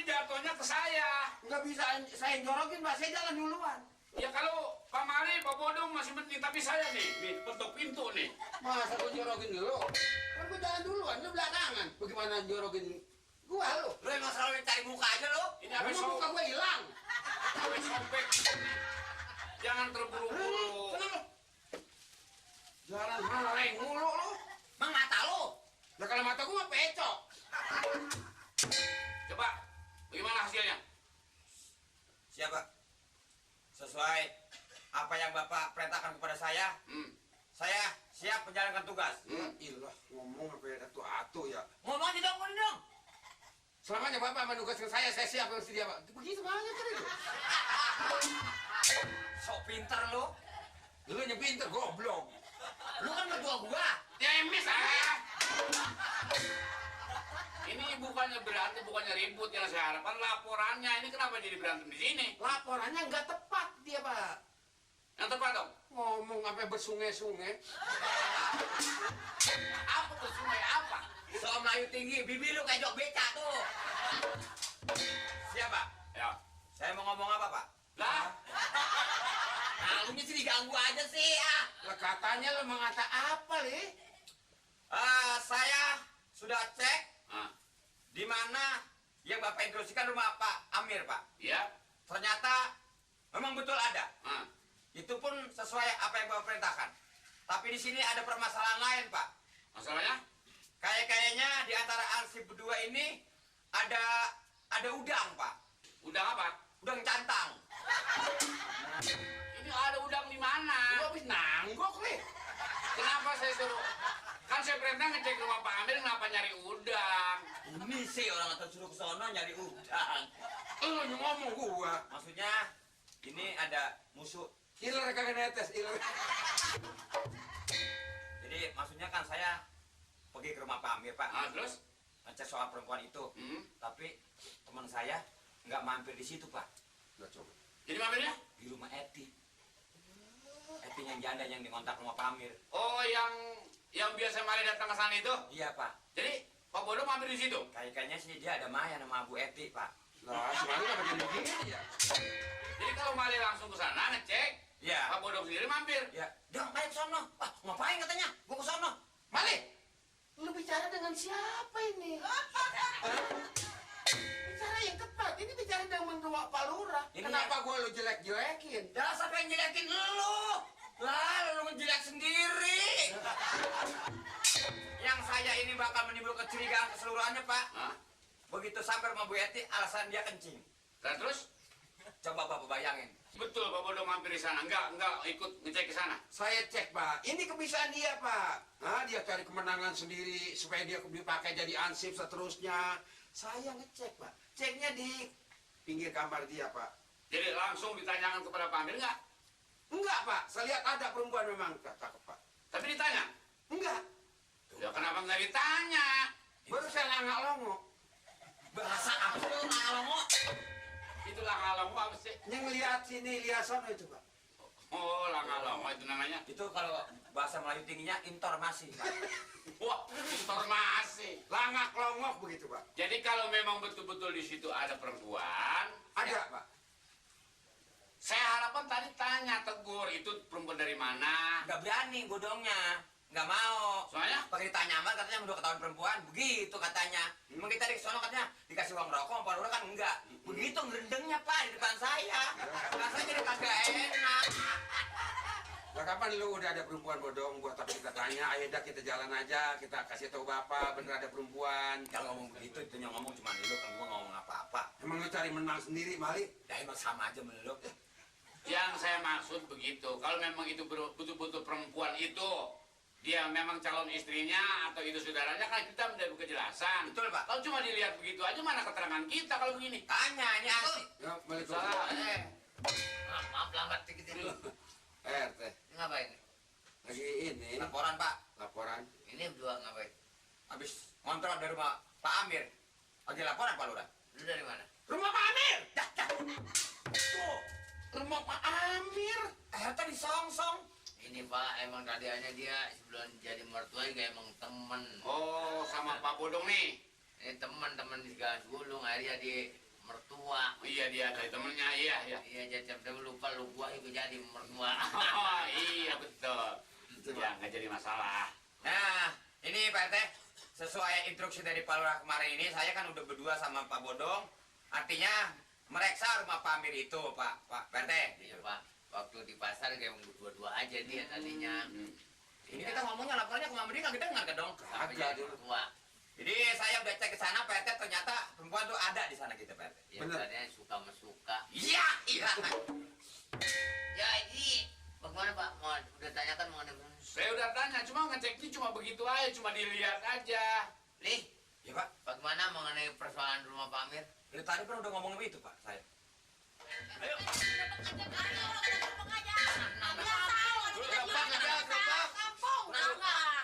Tadi jatuhnya ke saya. Nggak bisa saya jorokin, Pak. Saya jalan duluan. Ya kalau Pak Mari, Pak Bodong masih penting, tapi saya nih petok pintu nih. Masa gua jorokin dulu? Kan gua jalan duluan, lu belakangan. Bagaimana jorokin gua lu? Lu emang selalu cari muka aja lu. Ini apa Emang muka gua hilang? Apa sobek? Jangan terburu-buru. Kenapa? Jalan maleng mulu lu. Mang mata lu. Ya kalau mata gua mah pecok. Coba, bagaimana hasilnya? Siapa? Sesuai apa yang Bapak perintahkan kepada saya, saya siap menjalankan tugas. Ilah, ngomong apa ya atu-atu ya. Ngomong dong. Selamanya Bapak menugaskan saya siap bersedia, Pak. Begitu banget kan itu. Sok pinter lu. Lu yang pinter, goblok. Lu kan mertua gua. Ya emis ah. Ini bukannya berantem, bukannya ribut yang saya harapkan. Laporannya ini kenapa jadi berantem di sini? Laporannya nggak tepat dia, Pak. Yang tepat dong. Ngomong apa bersungai-sungai. Apa tuh sungai apa? Soal Melayu tinggi, bibi lu kayak jok beca tuh. Siapa? Ya. Saya mau ngomong apa, Pak? Lah, Nah, lu sih diganggu aja sih, ah. Lah katanya lu mengata apa, Li? Saya sudah cek ah, di mana yang Bapak instruksikan rumah Pak Amir, Pak. ya, Ternyata memang betul ada. ah. Itu pun sesuai apa yang Bapak perintahkan. Tapi di sini ada permasalahan lain, Pak. Masalahnya? Kayaknya di antara ansip berdua ini ada udang, Pak. Udang apa? Udang cantang. Ini ada udang di mana? Lu habis nanggok, Li. Kenapa saya suruh? Kan saya perintah ngecek rumah Pak Amir, kenapa nyari udang? Ini sih orang atau suruh ke sono nyari udang. Lu yang ngomong gua. Maksudnya ini ada musuh. Iler kagak netes, iler. Jadi maksudnya kan saya pergi ke rumah Pak Amir, Pak. Ah, terus? Ngecek soal perempuan itu. Tapi teman saya nggak mampir di situ, Pak. Udah coba. Jadi mampirnya? Di rumah Eti. Eti yang janda yang dikontak rumah Pak Amir. Oh, yang biasa Mari datang ke sana itu? Iya, Pak. Jadi Pak Bodo mampir di situ? Kayaknya sih dia ada Maya sama Bu Eti, Pak. Lah, semalam apa jadi begini ya? Jadi kalau Mari langsung ke sana ngecek, Iya. Pak Bodo sendiri mampir. Ya, dia ngapain ke sono? Wah, ngapain katanya? Gua ke sono. Mali, lu bicara dengan siapa ini? Bicara yang tepat. Ini bicara dengan menua Pak Lurah. Ini Kenapa gua lu jelek-jelekin? Jangan sampai yang jelekin lu. Lah, lu ngejelek sendiri. Yang saya ini bakal menimbulkan kecurigaan keseluruhannya, Pak. Hah? Begitu sampai rumah Bu Eti, alasan dia kencing. Dan terus? Coba Bapak bayangin. Betul Pak Bodo mampir di sana? Enggak ikut ngecek ke sana? Saya cek, Pak. Ini kebiasaan dia, Pak. Nah, dia cari kemenangan sendiri supaya dia dipakai jadi ansip seterusnya. Saya ngecek, Pak. Ceknya di pinggir kamar dia, Pak. Jadi langsung ditanyakan kepada Pak Amir enggak? Enggak, Pak. Saya lihat ada perempuan memang. Cakep, Pak. Tapi ditanya? Enggak. Ya kenapa enggak ditanya? Baru saya langak longo. Bahasa apa sih lu ngalongo? Itulah ngalong apa sih? Yang lihat sini, lihat sana itu, Pak. Oh, ngalong itu namanya. Itu kalau bahasa Melayu tingginya informasi, Pak. Wah, informasi. Langak longok begitu, Pak. Jadi kalau memang betul-betul di situ ada perempuan, Ada, ya, Pak. saya harapan tadi tanya tegur itu perempuan dari mana. Nggak berani bodongnya. Nggak mau. Soalnya Pakai ditanya aman katanya udah ketahuan perempuan. Begitu katanya. Emang kita di sono katanya dikasih uang rokok, Pak Lurah kan enggak. Begitu ngerendengnya, Pak, di depan saya. Rasanya jadi kagak enak. Lah kapan lu udah ada perempuan bodong buat tapi kita tanya, ayo dah kita jalan aja, kita kasih tahu Bapak bener ada perempuan. Kalau ngomong begitu, itu yang ngomong cuma lu, kan gua ngomong apa-apa. Emang lu cari menang sendiri, Mali? Ya emang sama aja meluk. yang saya maksud begitu. Kalau memang itu betul-betul perempuan itu dia memang calon istrinya atau itu saudaranya kan kita mendapat kejelasan. Betul, Pak. Kalau cuma dilihat begitu aja mana keterangan kita kalau begini? Tanya, ini asik. Ya, Waalaikumsalam. Salah. Maaf, lambat dikit ini. RT, Ngapain? lagi ini Laporan, Pak. laporan. Ini berdua ngapain? Habis kontrol dari rumah Pak Amir. Lagi laporan, Pak Lurah. Lu dari mana? Rumah Pak Amir. Tuh. Rumah Pak Amir. Tadi song-song. Ini Pak, emang keadaannya dia sebelum jadi mertua juga emang temen. Oh, sama Pak Bodong nih. Ini teman-teman di Segala Gulung, akhirnya mertua. Iya dia dari temennya, iya. Iya, jadi lupa lu gua itu jadi mertua. Oh, iya betul. Ya nggak jadi masalah. Nah, ini Pak RT, sesuai instruksi dari Pak Lurah kemarin ini, saya kan udah berdua sama Pak Bodong. Artinya mereksa rumah Pak Amir itu, Pak RT. Iya, Pak. Waktu di pasar kayak berdua-dua aja dia tadinya. Ini kita ngomongnya laporannya ke Mama Dika, kita dengar ke dong. Sampai jadi mertua. Jadi saya udah cek ke sana, Pak RT, ternyata perempuan tuh ada di sana kita, Pak RT. Ya, tadinya suka-mesuka. Iya. Ya, ini bagaimana Pak? Mau udah tanyakan mengenai Saya udah tanya, cuma ngeceknya cuma begitu aja, cuma dilihat aja. Nih, Ya, Pak. bagaimana mengenai persoalan rumah Pak Amir? Ya, tadi kan udah ngomong begitu, Pak, saya. Ayo.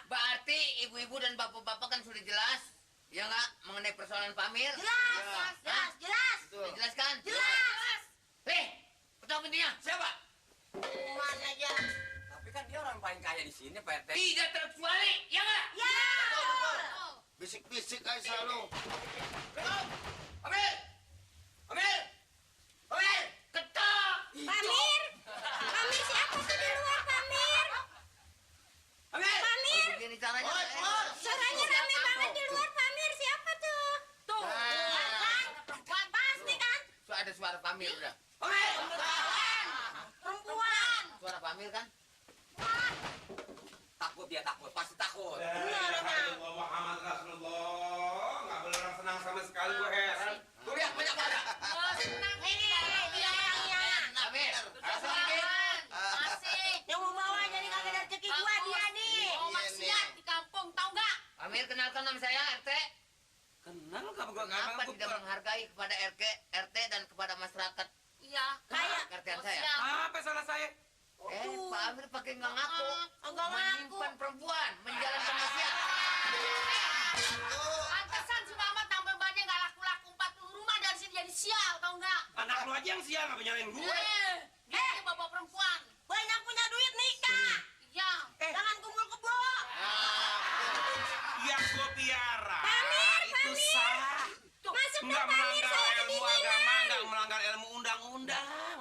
Berarti ibu-ibu dan bapak-bapak kan sudah jelas, ya nggak, mengenai persoalan Pak Amir? Jelas. Dijelaskan? Jelas. Ketua pintunya, siapa? Mana aja? Tapi kan dia orang paling kaya di sini, Pak RT. Tidak terkecuali, ya nggak? Ya. Bisik-bisik aja selalu. Amir! Amir! Amir! Ketok! Pamir. Pamir siapa tuh di luar Pamir? Amir! Pamir. Begini caranya. Suaranya rame banget di luar Pamir. Siapa tuh? Tuh. Perempuan pasti kan? Ada suara Pak Amir udah. Amir! Perempuan. Suara Pak Amir kan? Takut dia, takut. Pasti takut. Muhammad Rasulullah. Nggak boleh orang senang sama sekali, gue heran. Tuh lihat, banyak banget. Ini dia orangnya. Amir! Asik. Yang mau bawa jadi kagak ada rezeki gua dia nih. Mau maksiat di kampung, tau nggak? Amir, kenalkan nama saya RT. Kenal kamu gua Kenapa tidak menghargai kepada RT dan kepada masyarakat Iya. Kayak. RT-an saya? Apa salah saya? Pak Amir pakai nggak ngaku. Enggak ngaku. Menyimpan perempuan, menjalankan wasiat. Pantesan si Mamat tambah banyak nggak laku-laku 40 rumah dari sini jadi sial, tau nggak? Anak lu aja yang sial, nggak nyalain gue. Gitu bapak perempuan. Banyak punya duit nikah. Iya. Jangan kumpul kebo. Yang gue piara Pamir, itu Pamir. sah, Masuk nggak dong Pamir, melanggar saya ilmu kedinginan. agama, nggak melanggar ilmu undang-undang.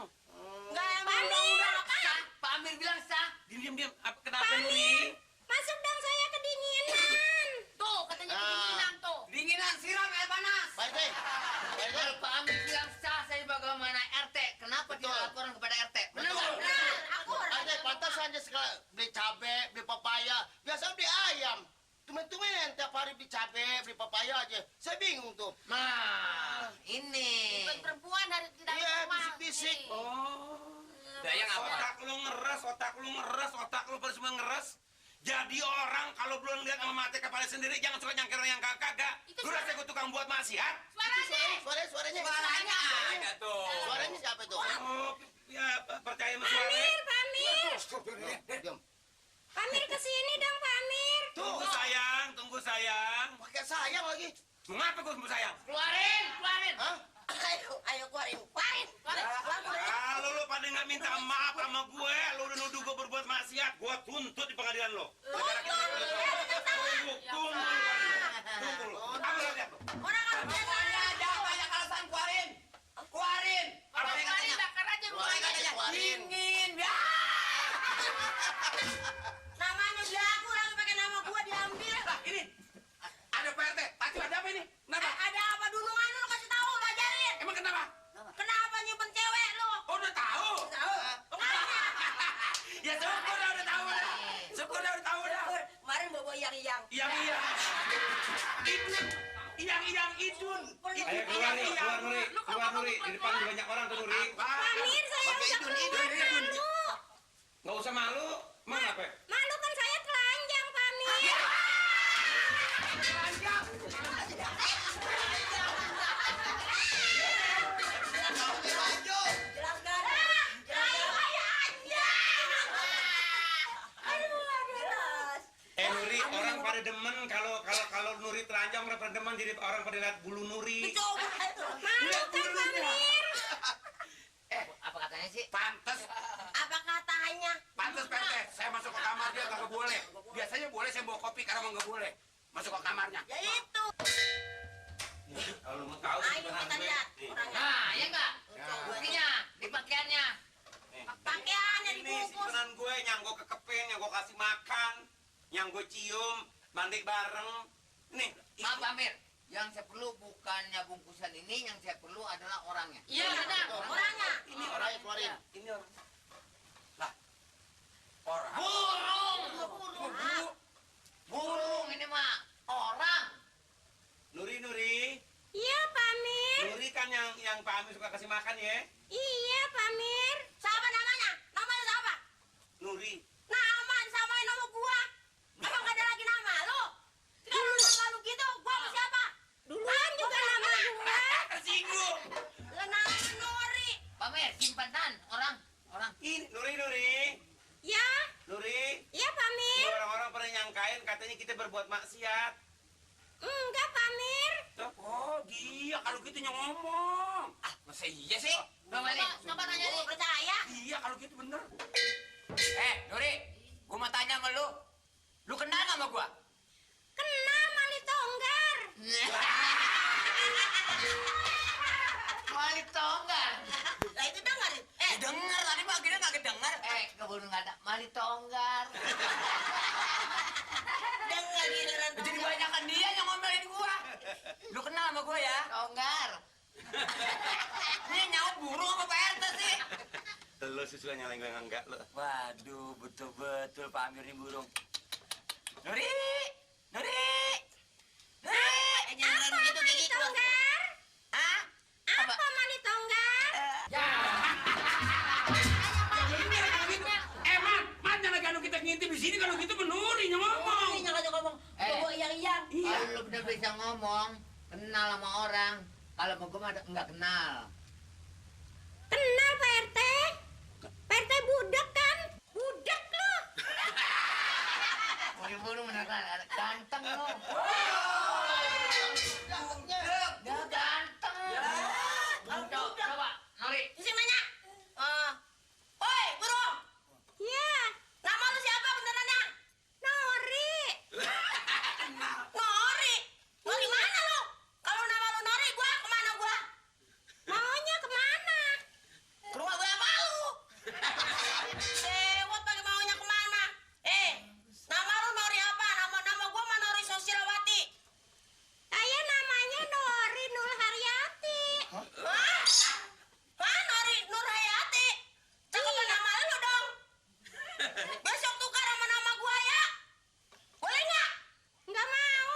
Nggak Pamir. Sah, Pak Amir bilang sah. Diam, kenapa Pamir. Nuri? Masuk dong saya kedinginan. Tuh katanya kedinginan tuh. Dinginan, siram air panas. Kalau Pak Amir bilang sah, saya bagaimana RT? Kenapa tidak laporan kepada RT? Benar nggak? Benar, aku. Ada pantas aja sekali beli cabe, beli papaya. Biasa beli ayam. Tumen-tumen tiap hari beli cabe, beli papaya aja. Saya bingung tuh. Nah, ini. Bukan perempuan dari dalam Iya, rumah. bisik-bisik. Nih. Oh, Dayang apa? otak lu pada semua ngeres. Jadi orang kalau belum lihat sama mata kepala sendiri, jangan suka nyangkir yang kagak. Itu Lu rasa gue tukang buat maksiat? Suaranya. Suaranya. Ada tuh. Suaranya siapa tuh? Oh, ya percaya sama suara. Pamir, Pamir. Diam. Pamir kesini dong Pamir. Tunggu sayang. Pakai sayang lagi. Mengapa gue sembuh sayang? Keluarin. Hah? Ayo keluarin. Keluar. Kalau lu pada nggak minta maaf sama gue, lu udah nuduh gue berbuat maksiat, gue tuntut di pengadilan lo. Tunggu lu. Apa lu lihat lu? Orang harus Pokoknya jangan banyak alasan, keluarin. Keluarin. Apa yang katanya? bakar aja Keluarin rumahnya. aja, keluarin. Dingin. Ya. Namanya belagu lagi pakai nama gua diambil. Lah, ini. Ada Pak RT. Tadi ada apa ini? Kenapa? Ada apa dulungan lu kasih tahu lu ajarin. Emang kenapa? Kenapa nyimpen cewek lu? Oh, udah tahu. Tahu. Ya syukur dah, udah tahu dah. Syukur dah, udah tahu dah. Kemarin bawa yang. Iya. Iyang idun. Ayo keluar Nuri. Di depan banyak orang tuh Nuri. Pamir saya udah keluar malu. Nggak usah malu. Emang apa? Malu kan saya telanjang Pamir. Nuri, orang pada demen kalau Nuri telanjang, orang pada demen jadi orang pada lihat bulu Nuri. Malu kan Pamir? Apa katanya sih? Pantes. Apa katanya? Pantes Pak RT. Saya masuk ke kamar dia nggak boleh. Biasanya boleh saya bawa kopi, karena nggak boleh. Masuk ke kamarnya. Ya itu. Kalau mau tahu Ayo kita lihat orangnya. mandi bareng. Nih, Maaf Amir, yang saya perlu bukannya bungkusan ini, yang saya perlu adalah orangnya. Iya, benar. Orangnya. ini Orangnya keluarin. Ini orang. Orang. Burung ini mah orang. Nuri. Iya, Pak Amir. Nuri kan yang Pak Amir suka kasih makan ya. Iya, Pak Amir. Siapa namanya? Namanya siapa? Nuri. Nama samain nama gua. Emang gak ada lagi nama lu? Kalau lu nama lu gitu, gua sama siapa? Duluan juga nama gua. Tersinggung. Lah nama Nori. Pak Amir, simpanan orang. Ini Nuri. Ya, Nuri. iya Pak Ini Amir. orang-orang pada nyangkain katanya kita berbuat maksiat. Enggak, Pak Amir. Oh, dia kalau gitu yang ngomong. Masa iya sih? Coba nih. Coba nanya nih. Percaya? Iya kalau gitu bener. Nuri, gua mau tanya sama lu. Lu kenal nggak sama gua? Kenal Mali Tonggar. Mali Tonggar. Lah itu dengerin. Denger tadi mah kita nggak kedenger. Keburu nggak ada Mali Tonggar. Dengar giliran Jadi banyakan dia yang ngomelin gua. Lu kenal sama gua ya? Tonggar. Ini nyaut burung apa Pak RT sih? Lo sih suka nyalain gue enggak lo. Waduh, betul-betul Pak Amir ini burung. Nuri! Apa Mali Tonggar? Hah? Apa Mali Tonggar? Man jangan lagi kita ngintip di sini kalau gitu menuri ngomong. Kalau lu bener bisa ngomong, kenal sama orang. Kalau mau gue mah nggak kenal. Kenal Pak RT? Pak RT budak kan? Budak lu. Buru-buru menekan ganteng lu. Dia ganteng. Coba, Nori. Isi nanya. Oi, burung. Iya. Nama lu siapa benerannya? Nori. Nori. Nori mana lu? Kalau nama lu Nori, gua kemana gua? Maunya kemana? Ke rumah gua apa lu? Sewot pakai maunya kemana? Nama lu Nori apa? Nama gua mah Nori Sosialwati. Saya namanya Nori Nur Haryati. Hah? Hah, Nori Nur Hayati? Cakep nama lu dong. Besok tukar sama nama gua ya. Boleh nggak? Nggak mau.